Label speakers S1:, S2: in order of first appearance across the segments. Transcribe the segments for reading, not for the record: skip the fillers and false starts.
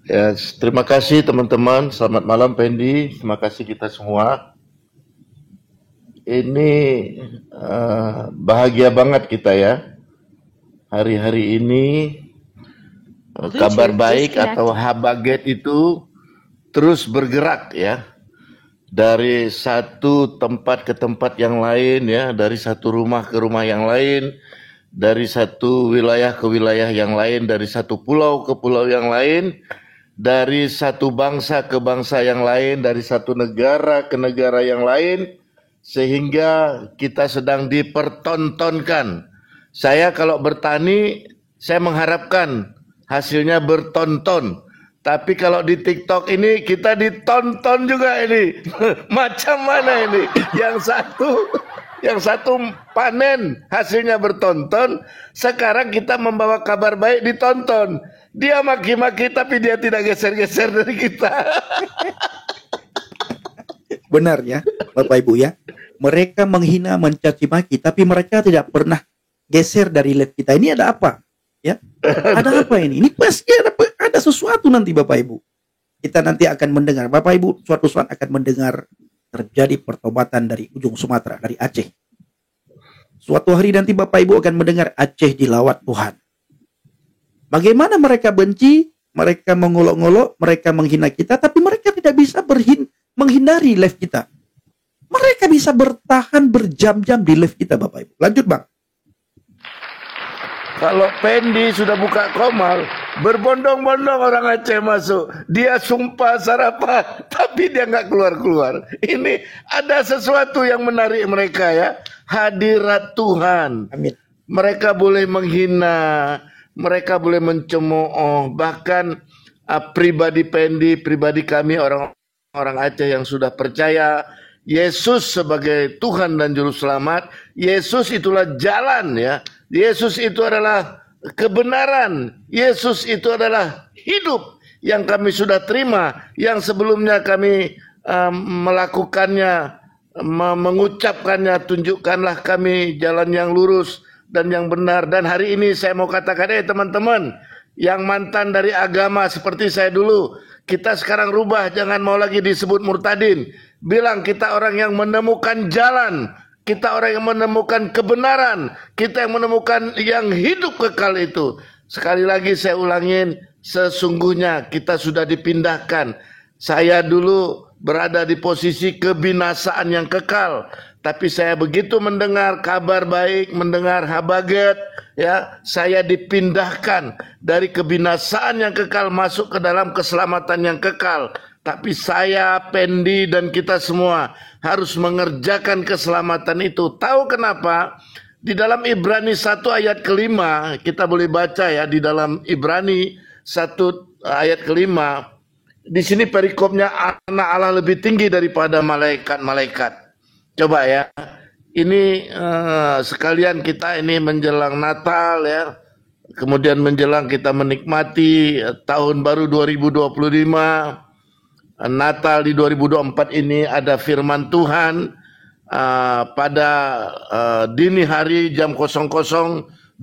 S1: Ya, terima kasih teman-teman. Selamat malam Pendi. Terima kasih kita semua. Ini bahagia banget kita ya. Hari-hari ini kabar
S2: Bluetooth
S1: baik atau
S2: disconnected.
S1: habaget itu terus bergerak ya. Dari satu tempat ke tempat yang lain ya, dari satu rumah ke rumah yang lain, dari satu wilayah ke wilayah yang lain, dari satu pulau ke pulau yang lain, dari satu bangsa ke bangsa yang lain, dari satu negara ke negara yang lain, sehingga kita sedang dipertontonkan. Saya kalau bertani, saya mengharapkan hasilnya bertonton. Tapi kalau di TikTok ini kita ditonton juga ini. Macam mana ini? Yang satu panen hasilnya bertonton, sekarang kita membawa kabar baik ditonton. Dia maki-maki tapi dia tidak geser-geser dari kita.
S3: Benar ya, Bapak Ibu ya. Mereka menghina, mencaci maki, tapi mereka tidak pernah geser dari live kita. Ini ada apa? Ya, ada apa ini? Ini pasti ada sesuatu nanti Bapak Ibu. Kita nanti akan mendengar, Bapak Ibu suatu saat akan mendengar terjadi pertobatan dari ujung Sumatera, dari Aceh. Suatu hari nanti Bapak Ibu akan mendengar Aceh dilawat Tuhan. Bagaimana mereka benci, mereka mengolok-olok, mereka menghina kita, tapi mereka tidak bisa menghindari live kita. Mereka bisa bertahan berjam-jam di live kita, Bapak Ibu. Lanjut, Bang.
S1: Kalau Pendi sudah buka komal, berbondong-bondong orang Aceh masuk. Dia sumpah sarapan, tapi dia nggak keluar-keluar. Ini ada sesuatu yang menarik mereka ya. Hadirat Tuhan.
S3: Amin.
S1: Mereka boleh menghina, mereka boleh mencemooh, bahkan pribadi Pendi, pribadi kami orang Aceh yang sudah percaya Yesus sebagai Tuhan dan Juru Selamat. Yesus itulah jalan ya. Yesus itu adalah kebenaran. Yesus itu adalah hidup yang kami sudah terima, yang sebelumnya kami melakukannya, mengucapkannya. Tunjukkanlah kami jalan yang lurus dan yang benar. Dan hari ini saya mau katakan, teman-teman yang mantan dari agama seperti saya dulu, kita sekarang rubah, jangan mau lagi disebut murtadin. Bilang kita orang yang menemukan jalan, kita orang yang menemukan kebenaran, kita yang menemukan yang hidup kekal itu. Sekali lagi saya ulangin, sesungguhnya kita sudah dipindahkan. Saya dulu berada di posisi kebinasaan yang kekal, tapi saya begitu mendengar kabar baik, mendengar habaget, ya, saya dipindahkan dari kebinasaan yang kekal masuk ke dalam keselamatan yang kekal. Tapi saya, Pendi, dan kita semua harus mengerjakan keselamatan itu. Tahu kenapa? Di dalam Ibrani 1 ayat kelima, kita boleh baca ya, di dalam Ibrani 1 ayat kelima, di sini perikopnya anak Allah lebih tinggi daripada malaikat-malaikat. Coba ya, ini sekalian kita ini menjelang Natal ya, kemudian menjelang kita menikmati tahun baru 2025, Natal di 2024 ini ada firman Tuhan pada dini hari jam 00:23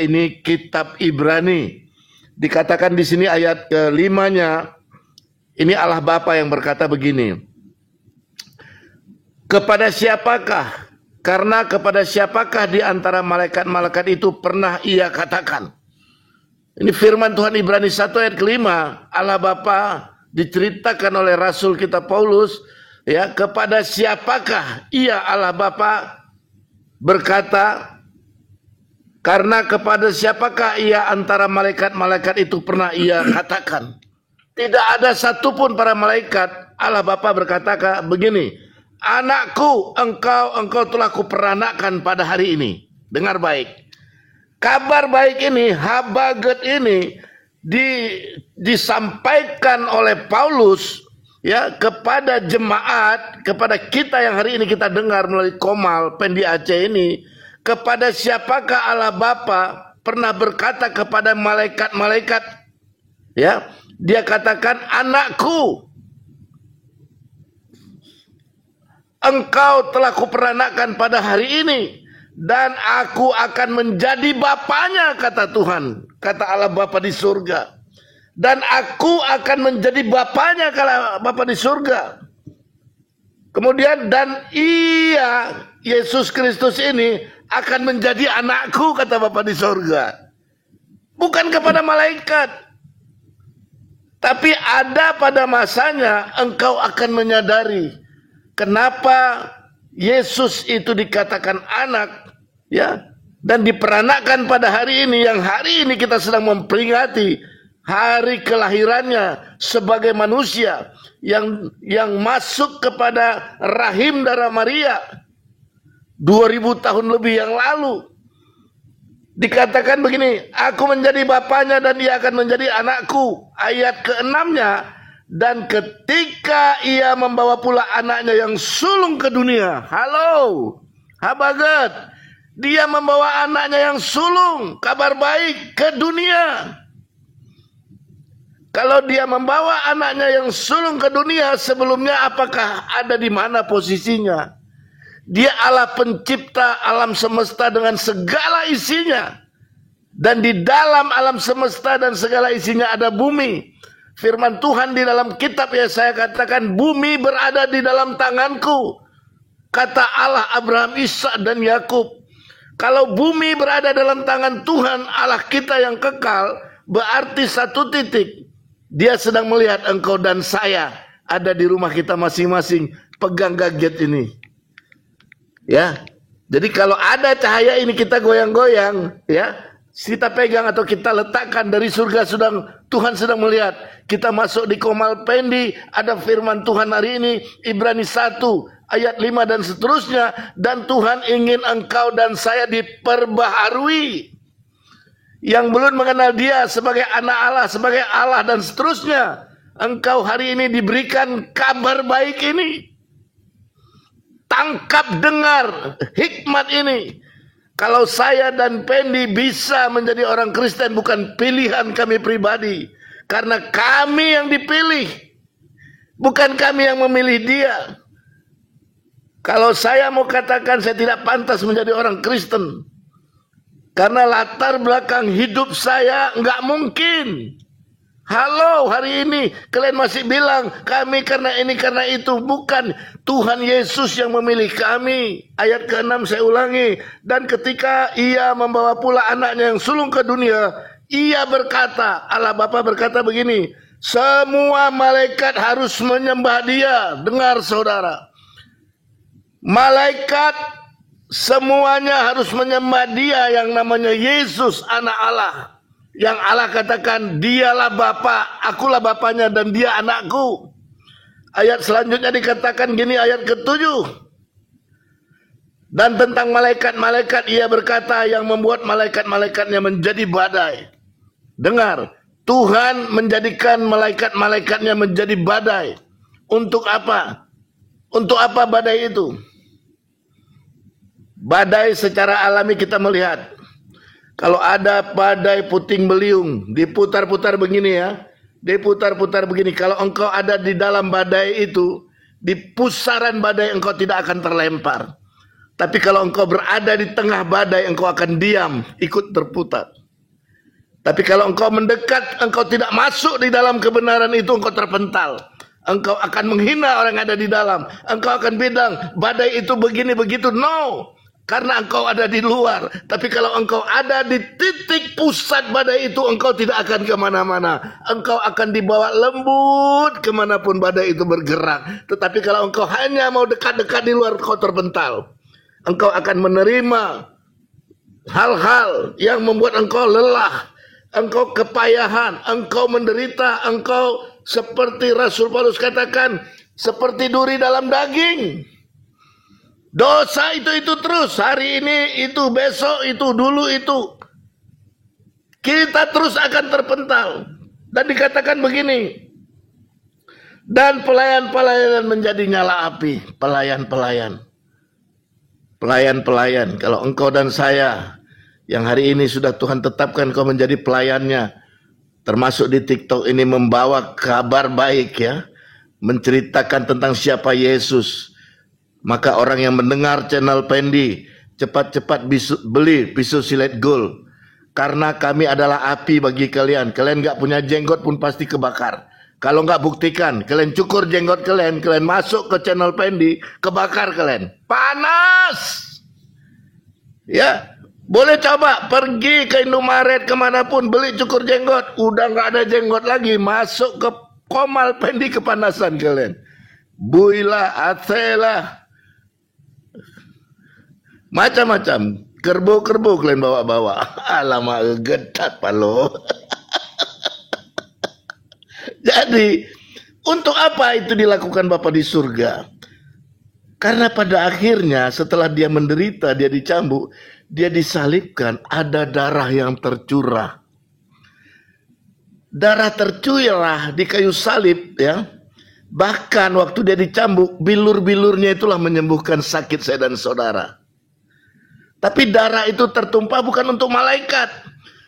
S1: ini, kitab Ibrani. Dikatakan di sini ayat ke-5-nya, ini Allah Bapa yang berkata begini. Kepada siapakah? Karena kepada siapakah di antara malaikat-malaikat itu pernah ia katakan? Ini firman Tuhan Ibrani 1 ayat ke-5. Allah Bapa diceritakan oleh Rasul kita Paulus, ya, kepada siapakah ia Allah Bapa berkata, karena kepada siapakah ia antara malaikat-malaikat itu pernah ia katakan. Tidak ada satupun para malaikat. Allah Bapa berkata begini, anakku, engkau telah kuperanakan pada hari ini. Dengar baik. Kabar baik ini, habaget ini disampaikan oleh Paulus ya kepada jemaat, kepada kita yang hari ini kita dengar melalui Komal Pendi Aceh ini. Kepada siapakah Allah Bapa pernah berkata kepada malaikat-malaikat, ya, dia katakan, anakku, engkau telah kuperanakan pada hari ini, dan aku akan menjadi bapaknya, kata Tuhan, kata Allah Bapa di surga. dan aku akan menjadi bapanya kalau Bapa di surga. Kemudian dan ia, Yesus Kristus ini akan menjadi anakku, kata Bapa di surga. Bukan kepada malaikat, tapi ada pada masanya engkau akan menyadari kenapa Yesus itu dikatakan anak, ya, dan diperanakkan pada hari ini, yang hari ini kita sedang memperingati hari kelahirannya sebagai manusia yang masuk kepada rahim darah Maria 2000 tahun lebih yang lalu. Dikatakan begini, aku menjadi bapanya dan ia akan menjadi anakku. Ayat ke-6-nya, dan ketika ia membawa pula anaknya yang sulung ke dunia. Halo, habagat. Dia membawa anaknya yang sulung, kabar baik, ke dunia. Kalau dia membawa anaknya yang sulung ke dunia, sebelumnya apakah ada di mana posisinya? Dia Allah pencipta alam semesta dengan segala isinya. Dan di dalam alam semesta dan segala isinya ada bumi. Firman Tuhan di dalam kitab Yesaya katakan, bumi berada di dalam tanganku. Kata Allah Abraham, Ishak dan Yakub. Kalau bumi berada dalam tangan Tuhan Allah kita yang kekal, berarti satu titik. Dia sedang melihat engkau dan saya ada di rumah kita masing-masing pegang gadget ini. Ya, jadi kalau ada cahaya ini kita goyang-goyang, ya, kita pegang atau kita letakkan dari surga, Tuhan sedang melihat. Kita masuk di Komal Pendi, ada firman Tuhan hari ini, Ibrani 1 ayat 5 dan seterusnya, dan Tuhan ingin engkau dan saya diperbaharui. Yang belum mengenal dia sebagai anak Allah, sebagai Allah dan seterusnya, engkau hari ini diberikan kabar baik ini. Tangkap, dengar hikmat ini. Kalau saya dan Pendi bisa menjadi orang Kristen, bukan pilihan kami pribadi, karena kami yang dipilih, bukan kami yang memilih dia. Kalau saya mau katakan saya tidak pantas menjadi orang Kristen, karena latar belakang hidup saya nggak mungkin. Halo, hari ini kalian masih bilang kami karena ini karena itu. Bukan, Tuhan Yesus yang memilih kami. Ayat ke-6 saya ulangi. Dan ketika ia membawa pula anaknya yang sulung ke dunia, ia berkata, Allah Bapa berkata begini, semua malaikat harus menyembah dia. Dengar saudara, malaikat semuanya harus menyembah dia yang namanya Yesus, anak Allah. Yang Allah katakan, dialah Bapa, akulah Bapanya dan dia anakku. Ayat selanjutnya dikatakan gini, ayat ke-7. Dan tentang malaikat-malaikat ia berkata, yang membuat malaikat-malaikatnya menjadi badai. Dengar, Tuhan menjadikan malaikat-malaikatnya menjadi badai. Untuk apa? Untuk apa badai itu? Badai secara alami kita melihat. Kalau ada badai puting beliung, diputar-putar begini ya, diputar-putar begini. Kalau engkau ada di dalam badai itu, di pusaran badai engkau tidak akan terlempar. Tapi kalau engkau berada di tengah badai, engkau akan diam, ikut terputar. Tapi kalau engkau mendekat, engkau tidak masuk di dalam kebenaran itu, engkau terpental. Engkau akan menghina orang yang ada di dalam. Engkau akan bilang, badai itu begini begitu. No. Karena engkau ada di luar. Tapi kalau engkau ada di titik pusat badai itu, engkau tidak akan kemana-mana. Engkau akan dibawa lembut kemanapun badai itu bergerak. Tetapi kalau engkau hanya mau dekat-dekat di luar, engkau terpental. Engkau akan menerima hal-hal yang membuat engkau lelah. Engkau kepayahan, engkau menderita. Engkau seperti Rasul Paulus katakan, seperti duri dalam daging. Dosa itu terus, hari ini itu, besok itu, dulu itu. Kita terus akan terpental. Dan dikatakan begini, dan pelayan-pelayan menjadi nyala api. Pelayan-pelayan. Pelayan-pelayan. Kalau engkau dan saya, yang hari ini sudah Tuhan tetapkan kau menjadi pelayannya, termasuk di TikTok ini membawa kabar baik ya, menceritakan tentang siapa Yesus. Maka orang yang mendengar channel Pendi, cepat-cepat beli pisau silet gold. Karena kami adalah api bagi kalian. Kalian nggak punya jenggot pun pasti kebakar. Kalau nggak buktikan, kalian cukur jenggot kalian masuk ke channel Pendi, kebakar kalian. Panas! Ya, boleh coba pergi ke Indomaret kemanapun, beli cukur jenggot. Udah nggak ada jenggot lagi, masuk ke Komal Pendi, kepanasan kalian. Builah, acelah, macam-macam. Kerbau-kerbau kalian bawa-bawa. Alamak, getat palo. Jadi, untuk apa itu dilakukan Bapa di surga? Karena pada akhirnya setelah dia menderita, dia dicambuk, dia disalibkan, ada darah yang tercurah. Darah tercurah di kayu salib, ya. Bahkan waktu dia dicambuk, bilur-bilurnya itulah menyembuhkan sakit saya dan saudara. Tapi darah itu tertumpah bukan untuk malaikat.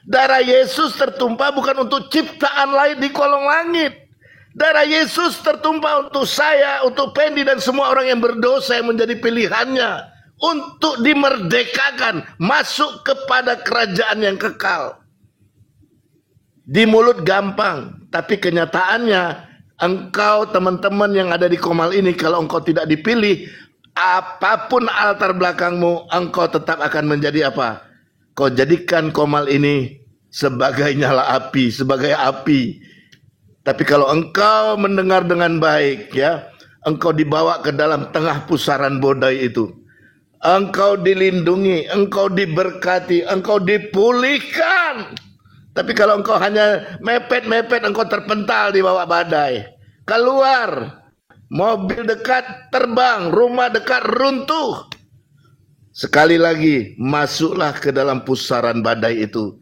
S1: Darah Yesus tertumpah bukan untuk ciptaan lain di kolong langit. Darah Yesus tertumpah untuk saya, untuk Pendi dan semua orang yang berdosa yang menjadi pilihannya. Untuk dimerdekakan, masuk kepada kerajaan yang kekal. Di mulut gampang, tapi kenyataannya engkau teman-teman yang ada di Komal ini, kalau engkau tidak dipilih, apapun latar belakangmu, engkau tetap akan menjadi apa? Kau jadikan Komal ini sebagai nyala api, sebagai api. Tapi kalau engkau mendengar dengan baik, ya, engkau dibawa ke dalam tengah pusaran bodai itu. Engkau dilindungi, engkau diberkati, engkau dipulihkan. Tapi kalau engkau hanya mepet-mepet, engkau terpental di bawah badai. Keluar. Mobil dekat terbang, rumah dekat runtuh. Sekali lagi, masuklah ke dalam pusaran badai itu.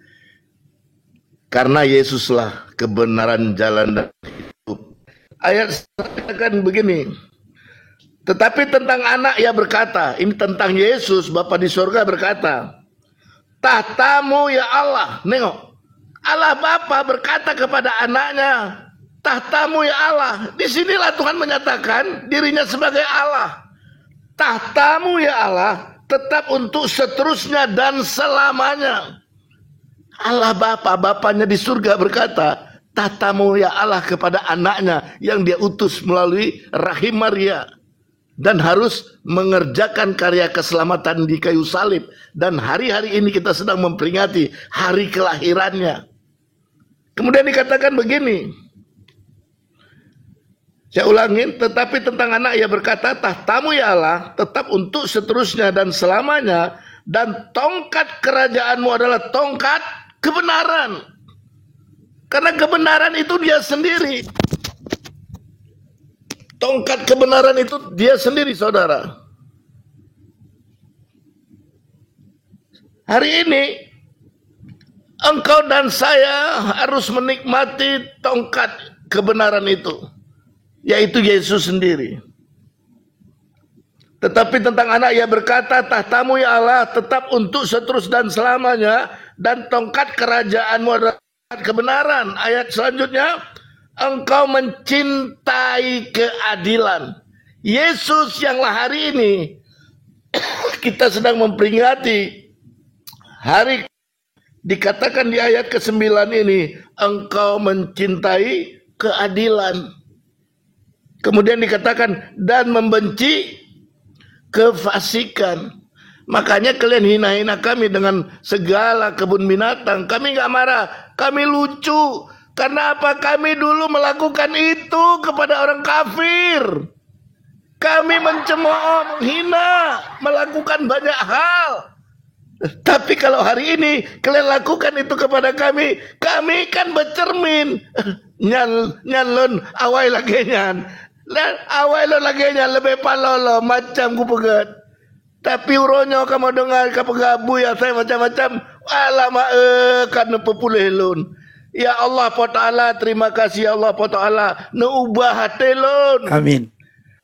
S1: Karena Yesuslah kebenaran, jalan, dan hidup. Ayat katakan begini. Tetapi tentang anak ia berkata, ini tentang Yesus, Bapa di surga berkata, tahtamu ya Allah. Nengok, Allah Bapa berkata kepada anaknya, tahtamu ya Allah. Disinilah Tuhan menyatakan dirinya sebagai Allah. Tahtamu ya Allah tetap untuk seterusnya dan selamanya. Allah Bapa, Bapanya di surga berkata, tahtamu ya Allah kepada anaknya yang dia utus melalui rahim Maria. Dan harus mengerjakan karya keselamatan di kayu salib. Dan hari-hari ini kita sedang memperingati hari kelahirannya. Kemudian dikatakan begini. Saya ulangin, tetapi tentang anak ia berkata, tahtamu ya Allah tetap untuk seterusnya dan selamanya, dan tongkat kerajaanmu adalah tongkat kebenaran. Karena kebenaran itu dia sendiri. Tongkat kebenaran itu dia sendiri, saudara. Hari ini engkau dan saya harus menikmati tongkat kebenaran itu, yaitu Yesus sendiri. Tetapi tentang anak ia berkata, tahtamu ya Allah tetap untuk seterus dan selamanya, dan tongkat kerajaanmu adalah kebenaran. Ayat selanjutnya, engkau mencintai keadilan. Yesus yanglah hari ini kita sedang memperingati hari, dikatakan di ayat ke-9 ini, engkau mencintai keadilan. Kemudian dikatakan, dan membenci kefasikan. Makanya kalian hina-hina kami dengan segala kebun binatang. Kami gak marah, kami lucu. Karena apa? Kami dulu melakukan itu kepada orang kafir. Kami mencemooh, menghina, melakukan banyak hal. Tapi kalau hari ini kalian lakukan itu kepada kami kan bercermin. Nyalon awai lagi nyan. Awai lo lagi nyan lebih palolo macam ku pegat. Tapi uronyo kamu dengar kapegabu ya saya macam-macam. Alamak kan pepulih lun. Ya Allah Ta'ala, terima kasih ya Allah Ta'ala. Neubah hati lun.
S3: Amin.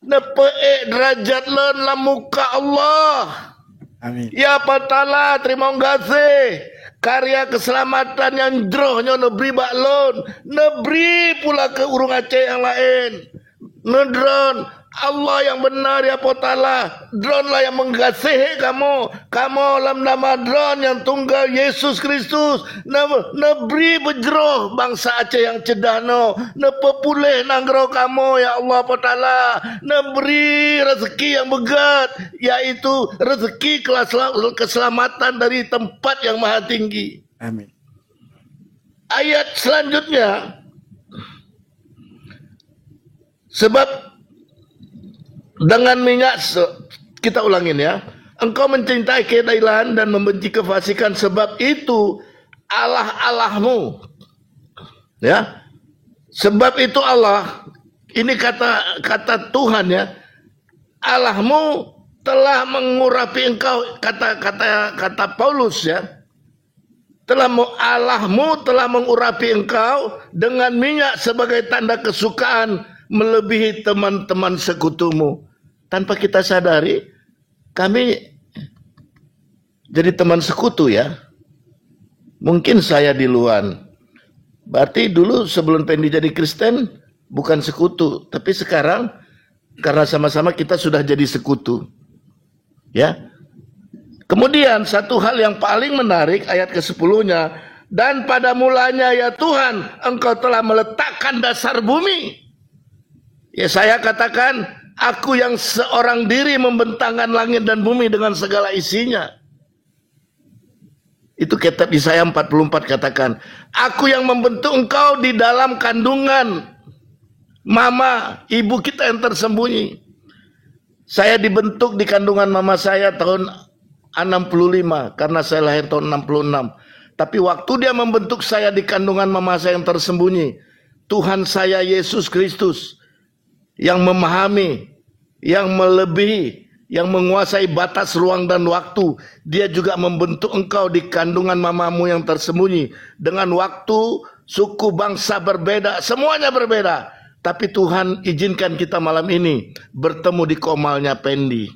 S1: Nepe'e derajat lun la muka Allah.
S3: Amin.
S1: Ya Ta'ala, terima kasih. Karya keselamatan yang drohnya nebri baklon. Nebri pula ke urung Aceh yang lain. Nedron Allah yang benar ya Ta'ala. Drone lah yang mengasihi kamu. Kamu dalam nama drone yang tunggal Yesus Kristus. Neberi bejroh bangsa Aceh yang cedano. Nepepulih nanggro kamu ya Allah Ta'ala. Neberi rezeki yang begat, yaitu rezeki keselamatan dari tempat yang maha tinggi.
S3: Amin.
S1: Ayat selanjutnya, sebab dengan minyak, kita ulangin ya. Engkau mencintai kedailan dan membenci kefasikan, sebab itu Allah-Allahmu. Ya. Sebab itu Allah, ini kata Tuhan ya. Allahmu telah mengurapi engkau, kata Paulus ya. Allahmu telah mengurapi engkau dengan minyak sebagai tanda kesukaan melebihi teman-teman sekutumu. Tanpa kita sadari, kami jadi teman sekutu ya. Mungkin saya di luar. Berarti dulu sebelum Pendi jadi Kristen, bukan sekutu. Tapi sekarang, karena sama-sama kita sudah jadi sekutu. Ya. Kemudian satu hal yang paling menarik, ayat ke-10-nya. Dan pada mulanya ya Tuhan, engkau telah meletakkan dasar bumi. Ya saya katakan, aku yang seorang diri membentangkan langit dan bumi dengan segala isinya. Itu kitab Yesaya 44 katakan, aku yang membentuk engkau di dalam kandungan mama, ibu kita yang tersembunyi. Saya dibentuk di kandungan mama saya tahun 65, karena saya lahir tahun 66. Tapi waktu dia membentuk saya di kandungan mama saya yang tersembunyi, Tuhan saya Yesus Kristus yang memahami, yang melebihi, yang menguasai batas ruang dan waktu, dia juga membentuk engkau di kandungan mamamu yang tersembunyi. Dengan waktu, suku, bangsa berbeda, semuanya berbeda. Tapi Tuhan izinkan kita malam ini bertemu di komalnya Pendi.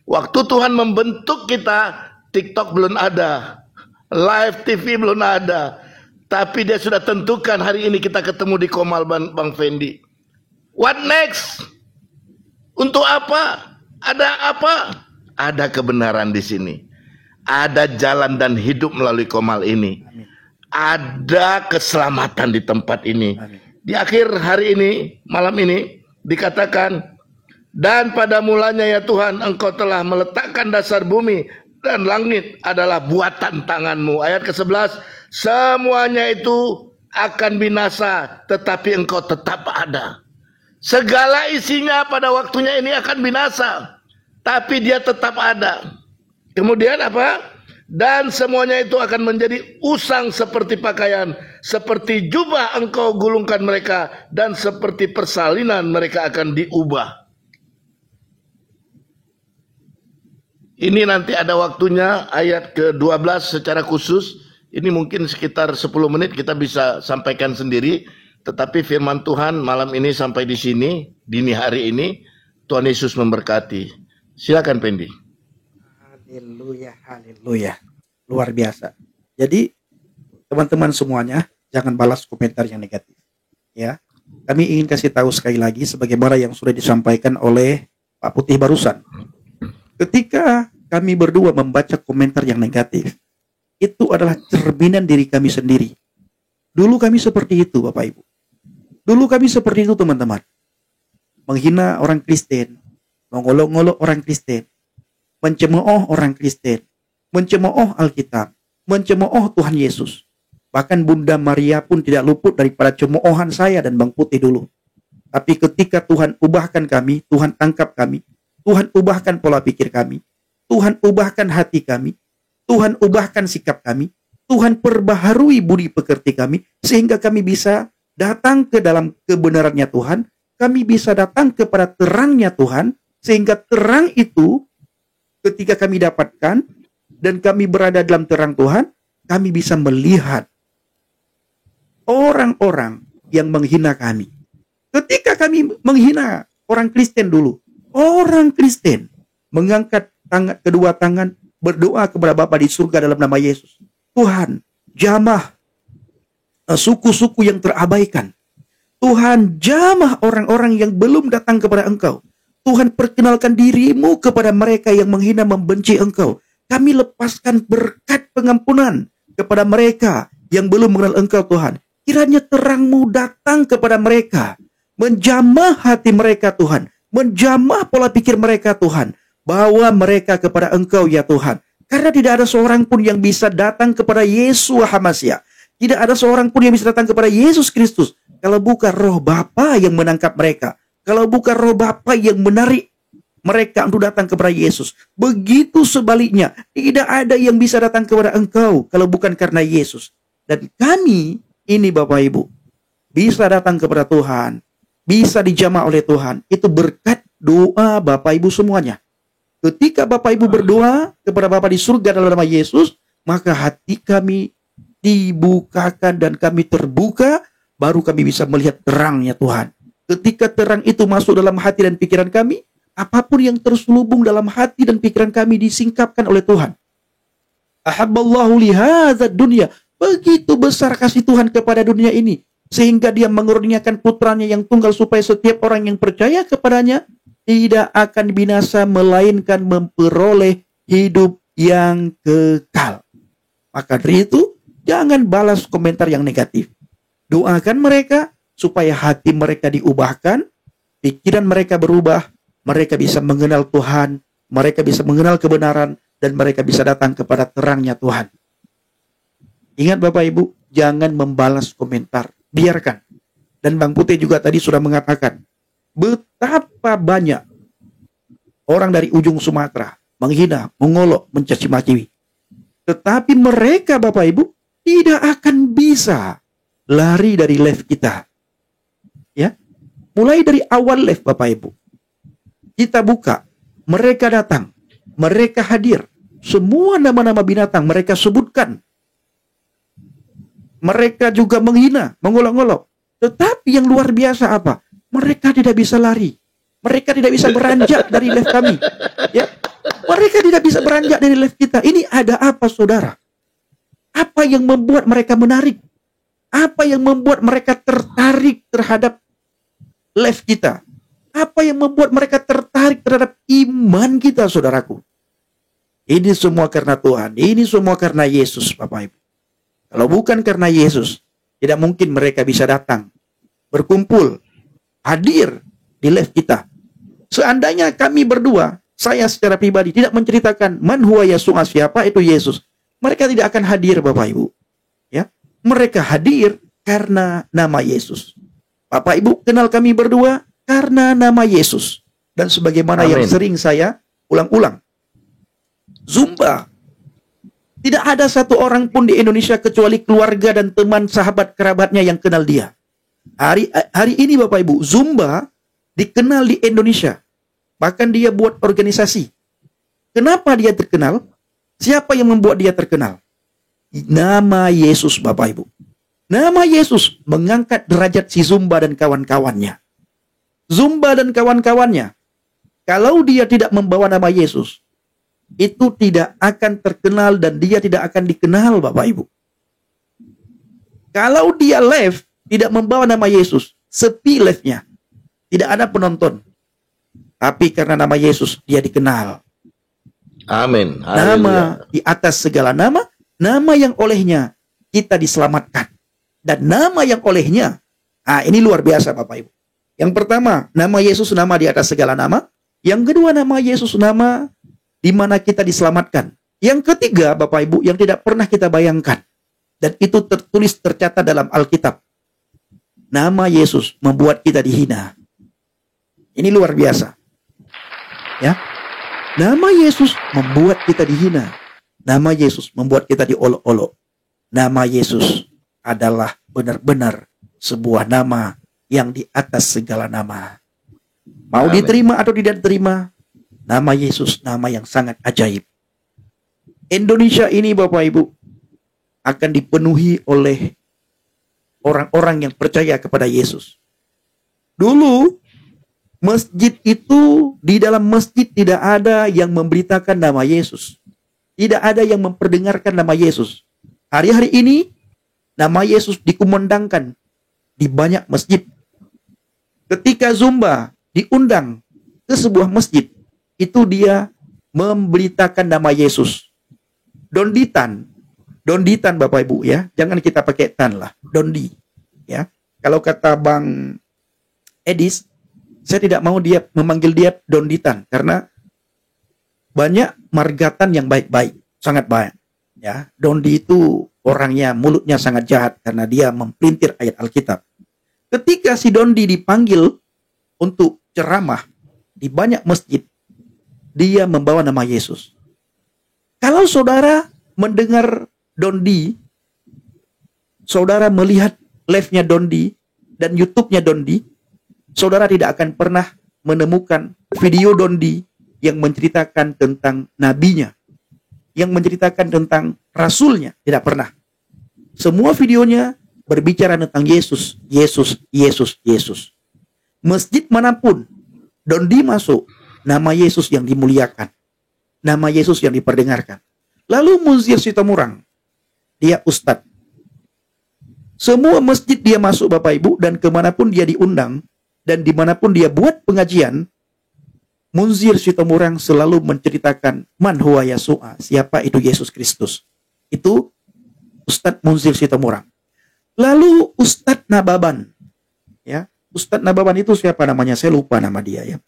S1: Waktu Tuhan membentuk kita, TikTok belum ada, live TV belum ada. Tapi dia sudah tentukan hari ini kita ketemu di komal Bang Fendi. What next? Untuk apa? Ada apa? Ada kebenaran di sini. Ada jalan dan hidup melalui komal ini.
S3: Amin.
S1: Ada keselamatan di tempat ini.
S3: Amin.
S1: Di akhir hari ini, malam ini, dikatakan, dan pada mulanya ya Tuhan, engkau telah meletakkan dasar bumi dan langit adalah buatan tanganmu. Ayat ke-11, semuanya itu akan binasa, tetapi engkau tetap ada. Segala isinya pada waktunya ini akan binasa, tapi dia tetap ada. Kemudian apa? Dan semuanya itu akan menjadi usang seperti pakaian, seperti jubah engkau gulungkan mereka, dan seperti persalinan mereka akan diubah. Ini nanti ada waktunya, ayat ke-12 secara khusus. Ini mungkin sekitar 10 menit kita bisa sampaikan sendiri. Tetapi firman Tuhan malam ini sampai di sini, dini hari ini, Tuhan Yesus memberkati. Silakan Pendi.
S3: Haleluya, haleluya. Luar biasa. Jadi, teman-teman semuanya, jangan balas komentar yang negatif. Ya, kami ingin kasih tahu sekali lagi, sebagaimana yang sudah disampaikan oleh Pak Putih barusan. Ketika kami berdua membaca komentar yang negatif, itu adalah cerminan diri kami sendiri. Dulu kami seperti itu, Bapak Ibu. Dulu kami seperti itu, teman-teman. Menghina orang Kristen, mengolok-olok orang Kristen, mencemooh orang Kristen, mencemooh Alkitab, mencemooh Tuhan Yesus. Bahkan Bunda Maria pun tidak luput daripada cemoohan saya dan Bang Putih dulu. Tapi ketika Tuhan ubahkan kami, Tuhan tangkap kami, Tuhan ubahkan pola pikir kami, Tuhan ubahkan hati kami, Tuhan ubahkan sikap kami, Tuhan perbaharui budi pekerti kami, sehingga kami bisa datang ke dalam kebenarannya Tuhan, kami bisa datang kepada terangnya Tuhan, sehingga terang itu ketika kami dapatkan dan kami berada dalam terang Tuhan, kami bisa melihat orang-orang yang menghina kami. Ketika kami menghina orang Kristen dulu, orang Kristen mengangkat kedua tangan, berdoa kepada Bapa di surga dalam nama Yesus. Tuhan, jamah suku-suku yang terabaikan. Tuhan, jamah orang-orang yang belum datang kepada Engkau. Tuhan, perkenalkan dirimu kepada mereka yang menghina membenci Engkau. Kami lepaskan berkat pengampunan kepada mereka yang belum mengenal Engkau, Tuhan. Kiranya terang-Mu datang kepada mereka, menjamah hati mereka, Tuhan, menjamah pola pikir mereka, Tuhan. Bawa mereka kepada Engkau, ya Tuhan. Karena tidak ada seorang pun yang bisa datang kepada Yesua HaMasiah. Tidak ada seorang pun yang bisa datang kepada Yesus Kristus kalau bukan Roh Bapa yang menangkap mereka. Kalau bukan Roh Bapa yang menarik mereka untuk datang kepada Yesus. Begitu sebaliknya, tidak ada yang bisa datang kepada Engkau kalau bukan karena Yesus. Dan kami ini, Bapak Ibu, bisa datang kepada Tuhan, bisa dijamah oleh Tuhan. Itu berkat doa Bapak Ibu semuanya. Ketika Bapak Ibu berdoa kepada Bapa di surga dalam nama Yesus, maka hati kami dibukakan dan kami terbuka, baru kami bisa melihat terangnya Tuhan. Ketika terang itu masuk dalam hati dan pikiran kami, apapun yang terselubung dalam hati dan pikiran kami disingkapkan oleh Tuhan. Ahabballahu lihadzal dunya. Begitu besar kasih Tuhan kepada dunia ini, sehingga Dia mengurniakan putranya yang tunggal supaya setiap orang yang percaya kepadanya tidak akan binasa, melainkan memperoleh hidup yang kekal. Maka dari itu, jangan balas komentar yang negatif. Doakan mereka supaya hati mereka diubahkan, pikiran mereka berubah, mereka bisa mengenal Tuhan, mereka bisa mengenal kebenaran, dan mereka bisa datang kepada terangnya Tuhan. Ingat Bapak Ibu, jangan membalas komentar, biarkan. Dan Bang Putih juga tadi sudah mengatakan, betapa banyak orang dari ujung Sumatera menghina, mengolok, mencaci maki. Tetapi mereka, Bapak Ibu, tidak akan bisa lari dari live kita. Ya, mulai dari awal live, Bapak Ibu, kita buka, mereka datang, mereka hadir, semua nama-nama binatang mereka sebutkan. Mereka juga menghina, mengolok-olok. Tetapi yang luar biasa apa? Mereka tidak bisa lari. Mereka tidak bisa beranjak dari live kami. Ya, mereka tidak bisa beranjak dari live kita. Ini ada apa, saudara? Apa yang membuat mereka menarik? Apa yang membuat mereka tertarik terhadap live kita? Apa yang membuat mereka tertarik terhadap iman kita, saudaraku? Ini semua karena Tuhan. Ini semua karena Yesus, Bapak Ibu. Kalau bukan karena Yesus, tidak mungkin mereka bisa datang, berkumpul, hadir di live kita. Seandainya kami berdua, saya secara pribadi tidak menceritakan man huwa Yesua, siapa itu Yesus, mereka tidak akan hadir, Bapak Ibu. Ya, mereka hadir karena nama Yesus. Bapak Ibu kenal kami berdua karena nama Yesus. Dan sebagaimana yang sering saya ulang-ulang, Zumba. Tidak ada satu orang pun di Indonesia kecuali keluarga dan teman sahabat kerabatnya yang kenal dia. Hari ini Bapak Ibu, Zumba dikenal di Indonesia. Bahkan dia buat organisasi. Kenapa dia terkenal? Siapa yang membuat dia terkenal? Nama Yesus, Bapak Ibu. Nama Yesus mengangkat derajat si Zumba dan kawan-kawannya. Zumba dan kawan-kawannya, kalau dia tidak membawa nama Yesus, itu tidak akan terkenal dan dia tidak akan dikenal, Bapak Ibu. Kalau dia live tidak membawa nama Yesus, sepi live-nya, tidak ada penonton. Tapi karena nama Yesus dia dikenal.
S1: Amin.
S3: Nama di atas segala nama, nama yang olehnya kita diselamatkan. Dan nama yang olehnya, ini luar biasa Bapak Ibu. Yang pertama, nama Yesus nama di atas segala nama. Yang kedua, nama Yesus nama di mana kita diselamatkan. Yang ketiga, Bapak Ibu, yang tidak pernah kita bayangkan, dan itu tertulis tercatat dalam Alkitab, nama Yesus membuat kita dihina. Ini luar biasa. Ya, nama Yesus membuat kita dihina. Nama Yesus membuat kita diolok-olok. Nama Yesus adalah benar-benar sebuah nama yang di atas segala nama. Mau
S1: Amin.
S3: diterima atau tidak diterima, nama Yesus nama yang sangat ajaib. Indonesia ini Bapak Ibu akan dipenuhi oleh orang-orang yang percaya kepada Yesus. Dulu masjid itu, di dalam masjid tidak ada yang memberitakan nama Yesus. Tidak ada yang memperdengarkan nama Yesus. Hari-hari ini nama Yesus dikumandangkan di banyak masjid. Ketika Zumba diundang ke sebuah masjid, itu dia memberitakan nama Yesus. Donditan Bapak Ibu ya, jangan kita pakai tan lah, dondi ya. Kalau kata Bang Edis, saya tidak mau dia memanggil dia donditan karena banyak margatan yang baik-baik, sangat banyak ya. Dondi itu orangnya mulutnya sangat jahat karena dia mempelintir ayat Alkitab. Ketika si Dondi dipanggil untuk ceramah di banyak masjid, dia membawa nama Yesus. Kalau saudara mendengar Dondi, saudara melihat live-nya Dondi dan YouTube-nya Dondi, saudara tidak akan pernah menemukan video Dondi yang menceritakan tentang nabinya, yang menceritakan tentang rasulnya, tidak pernah. Semua videonya berbicara tentang Yesus, Yesus, Yesus, Yesus. Masjid manapun Dondi masuk, nama Yesus yang dimuliakan, nama Yesus yang diperdengarkan. Lalu Munzir Sitomorang, dia ustadz. Semua masjid dia masuk Bapak Ibu, dan kemanapun dia diundang, dan dimanapun dia buat pengajian, Munzir Sitomorang selalu menceritakan man huwa Yasu'a, siapa itu Yesus Kristus. Itu Ustadz Munzir Sitomorang. Lalu Ustadz Nababan, ya, Ustadz Nababan itu siapa namanya? Saya lupa nama dia ya.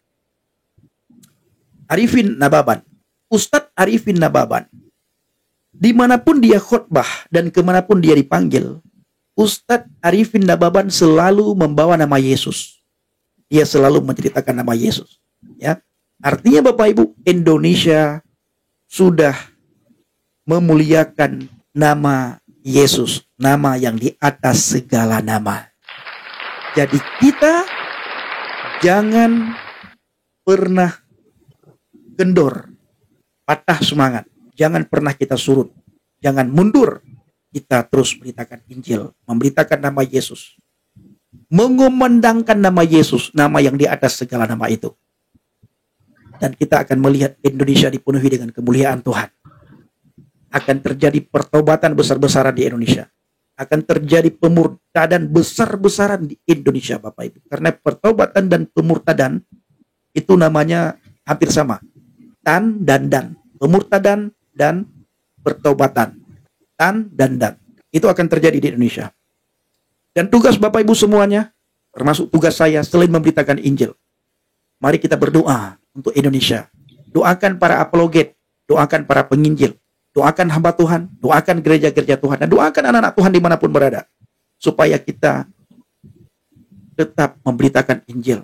S3: Arifin Nababan, Ustadz Arifin Nababan. Dimanapun dia khotbah dan kemanapun dia dipanggil, Ustadz Arifin Nababan selalu membawa nama Yesus. Dia selalu menceritakan nama Yesus. Ya, artinya Bapak Ibu, Indonesia sudah memuliakan nama Yesus, nama yang di atas segala nama. Jadi kita jangan pernah kendor, patah semangat. Jangan pernah kita surut, jangan mundur. Kita terus beritakan Injil, memberitakan nama Yesus, mengumandangkan nama Yesus, nama yang di atas segala nama itu. Dan kita akan melihat Indonesia dipenuhi dengan kemuliaan Tuhan. Akan terjadi pertobatan besar-besaran di Indonesia. Akan terjadi pemurtadan besar-besaran di Indonesia Bapak Ibu. Karena pertobatan dan pemurtadan itu namanya hampir sama. Tan dan dan. Pemurtadan dan pertobatan. Tan dan dan. Itu akan terjadi di Indonesia. Dan tugas Bapak Ibu semuanya, termasuk tugas saya, selain memberitakan Injil, mari kita berdoa untuk Indonesia. Doakan para apologet, doakan para penginjil, doakan hamba Tuhan, doakan gereja-gereja Tuhan, dan doakan anak-anak Tuhan dimanapun berada, supaya kita tetap memberitakan Injil.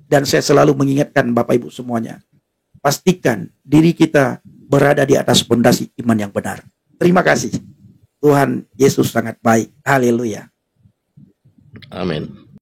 S3: Dan saya selalu mengingatkan Bapak Ibu semuanya, pastikan diri kita berada di atas fondasi iman yang benar. Terima kasih. Tuhan Yesus sangat baik. Haleluya.
S1: Amin.